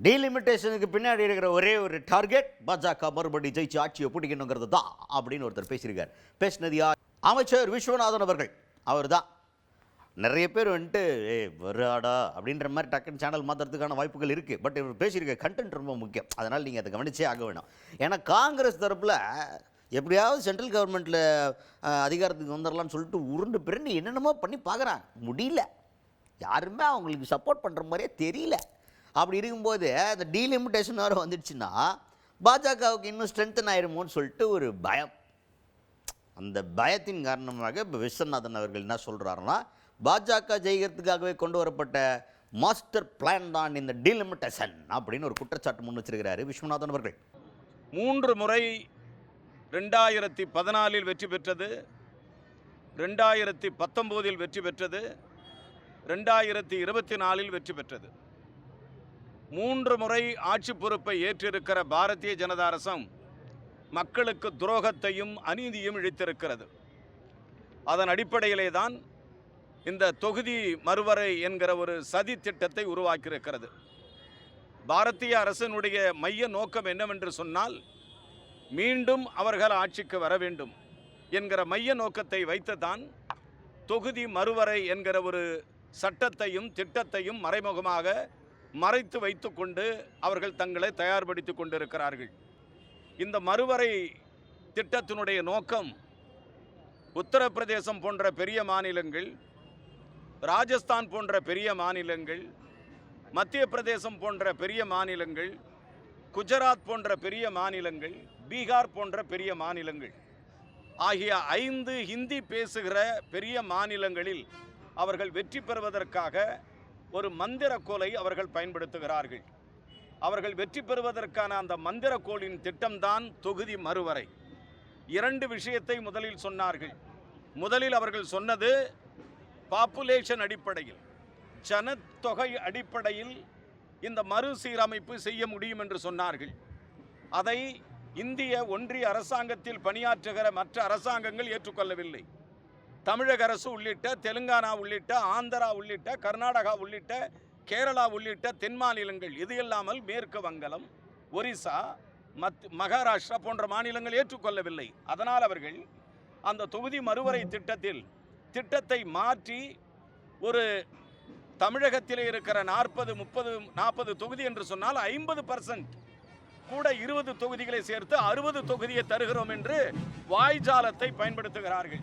டீலிமிட்டேஷனுக்கு பின்னாடி இருக்கிற ஒரே ஒரு டார்கெட் பாஜக மறுபடி ஜெயிச்சு ஆட்சியை பிடிக்கணுங்கிறது தான் அப்படின்னு ஒருத்தர் பேசியிருக்கார். பேசினது யார்? அமைச்சர் விஸ்வநாதன் அவர்கள். அவர் தான் நிறைய பேர் வந்துட்டு வராடா அப்படின்ற மாதிரி டக்குன்னு சேனல் மாற்றுறதுக்கான வாய்ப்புகள் இருக்குது. பட் இவர் பேசியிருக்க கண்டென்ட் ரொம்ப முக்கியம். அதனால் நீங்கள் அதை கவனிச்சே ஆக வேணும். ஏன்னா காங்கிரஸ் தரப்பில் எப்படியாவது சென்ட்ரல் கவர்மெண்ட்டில் அதிகாரத்துக்கு வந்துடலான்னு சொல்லிட்டு உருண்டு பிறண்டு என்னென்னமோ பண்ணி பார்க்குறாங்க, முடியல. யாருமே அவங்களுக்கு சப்போர்ட் பண்ணுற மாதிரியே தெரியல. அப்படி இருக்கும்போது அந்த டீலிமிட்டேஷன் வேறு வந்துடுச்சுன்னா பாஜகவுக்கு இன்னும் ஸ்ட்ரென்தன் ஆயிருமோன்னு சொல்லிட்டு ஒரு பயம். அந்த பயத்தின் காரணமாக இப்போ விஸ்வநாதன் அவர்கள் என்ன சொல்கிறாருன்னா, பாஜக ஜெயிக்கிறதுக்காகவே கொண்டு வரப்பட்ட மாஸ்டர் பிளான் தான் இந்த டீலிமிட்டேஷன் அப்படின்னு ஒரு குற்றச்சாட்டு முன் வச்சிருக்கிறாரு விஸ்வநாதன் அவர்கள். 3 முறை 2014 வெற்றி பெற்றது, 2019 வெற்றி பெற்றது, 2024 வெற்றி பெற்றது. 3 முறை ஆட்சி பொறுப்பை ஏற்றிருக்கிற பாரதிய ஜனதா அரசு மக்களுக்கு துரோகத்தையும் அநீதியும் இழைத்திருக்கிறது. அதன் அடிப்படையிலே தான் இந்த தொகுதி மறுவரை என்கிற ஒரு சதி திட்டத்தை உருவாக்கியிருக்கிறது. பாரதிய அரசினுடைய மைய நோக்கம் என்னவென்று சொன்னால், மீண்டும் அவர்கள் ஆட்சிக்கு வர வேண்டும் என்கிற மைய நோக்கத்தை வைத்துதான் தொகுதி மறுவரை என்கிற ஒரு சட்டத்தையும் திட்டத்தையும் மறைமுகமாக மறைத்து வைத்து கொண்டு அவர்கள் தங்களை தயார்படுத்தி கொண்டிருக்கிறார்கள். இந்த மறுவரை திட்டத்தினுடைய நோக்கம் உத்தரப்பிரதேசம் போன்ற பெரிய மாநிலங்கள், ராஜஸ்தான் போன்ற பெரிய மாநிலங்கள், மத்திய பிரதேசம் போன்ற பெரிய மாநிலங்கள், குஜராத் போன்ற பெரிய மாநிலங்கள், பீகார் போன்ற பெரிய மாநிலங்கள் ஆகிய 5 ஹிந்தி பேசுகிற பெரிய மாநிலங்களில் அவர்கள் வெற்றி பெறுவதற்காக ஒரு மந்திரக்கோலை அவர்கள் பயன்படுத்துகிறார்கள். அவர்கள் வெற்றி பெறுவதற்கான அந்த மந்திரக்கோளின் திட்டம்தான் தொகுதி மறுவரை. 2 விஷயத்தை முதலில் சொன்னார்கள். முதலில் அவர்கள் சொன்னது பாப்புலேஷன் அடிப்படையில், ஜனத்தொகை அடிப்படையில் இந்த மறுசீரமைப்பு செய்ய முடியும் என்று சொன்னார்கள். அதை இந்திய ஒன்றிய அரசாங்கத்தில் பணியாற்றுகிற மற்ற அரசாங்கங்கள் ஏற்றுக்கொள்ளவில்லை. தமிழக அரசு உள்ளிட்ட, தெலுங்கானா உள்ளிட்ட, ஆந்திரா உள்ளிட்ட, கர்நாடகா உள்ளிட்ட, கேரளா உள்ளிட்ட தென் மாநிலங்கள், இது இல்லாமல் மேற்கு வங்காளம், ஒரிசா, மகாராஷ்டிரா போன்ற மாநிலங்கள் ஏற்றுக்கொள்ளவில்லை. அதனால் அவர்கள் அந்த தொகுதி மறுவரை திட்டத்தை மாற்றி ஒரு தமிழகத்தில் இருக்கிற 40 தொகுதி என்று சொன்னால் 50% கூட 20 தொகுதிகளை சேர்த்து 60 தொகுதியை தருகிறோம் என்று வாய்ஜாலத்தை பயன்படுத்துகிறார்கள்.